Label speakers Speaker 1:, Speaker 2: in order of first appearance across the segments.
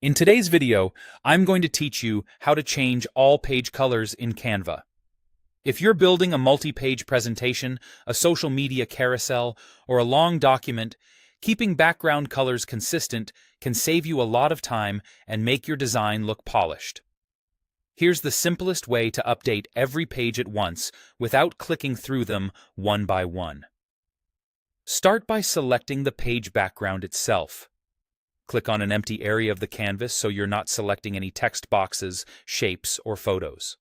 Speaker 1: In today's video, I'm going to teach you how to change all page colors in Canva. If you're building a multi-page presentation, a social media carousel, or a long document, keeping background colors consistent can save you a lot of time and make your design look polished. Here's the simplest way to update every page at once without clicking through them one by one. Start by selecting the page background itself. Click on an empty area of the canvas so you're not selecting any text boxes, shapes, or photos.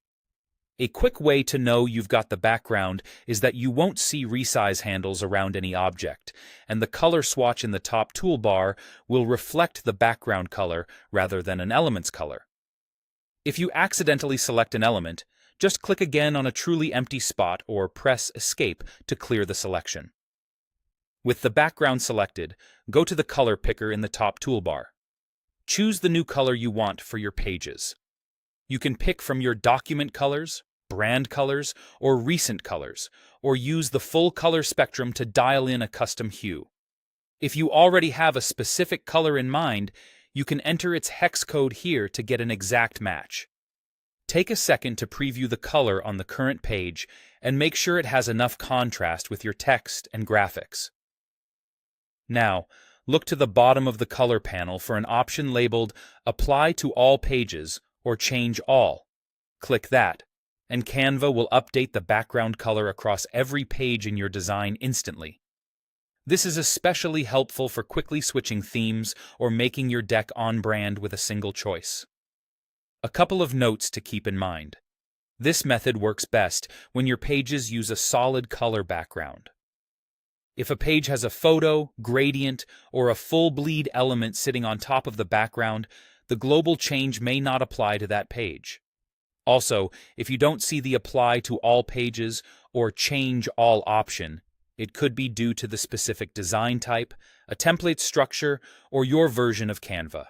Speaker 1: A quick way to know you've got the background is that you won't see resize handles around any object, and the color swatch in the top toolbar will reflect the background color rather than an element's color. If you accidentally select an element, just click again on a truly empty spot or press Escape to clear the selection. With the background selected, go to the color picker in the top toolbar. Choose the new color you want for your pages. You can pick from your document colors, brand colors, or recent colors, or use the full color spectrum to dial in a custom hue. If you already have a specific color in mind, you can enter its hex code here to get an exact match. Take a second to preview the color on the current page and make sure it has enough contrast with your text and graphics. Now, look to the bottom of the color panel for an option labeled Apply to All Pages or Change All. Click that, and Canva will update the background color across every page in your design instantly. This is especially helpful for quickly switching themes or making your deck on brand with a single choice. A couple of notes to keep in mind. This method works best when your pages use a solid color background. If a page has a photo, gradient, or a full bleed element sitting on top of the background, the global change may not apply to that page. Also, if you don't see the Apply to All Pages or Change All option, it could be due to the specific design type, a template structure, or your version of Canva.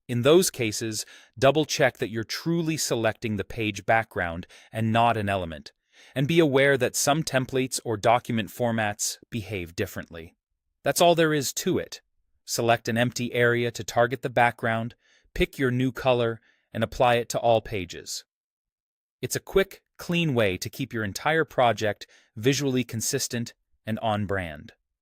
Speaker 1: In those cases, double-check that you're truly selecting the page background and not an element. And be aware that some templates or document formats behave differently. That's all there is to it. Select an empty area to target the background, pick your new color, and apply it to all pages. It's a quick, clean way to keep your entire project visually consistent and on brand.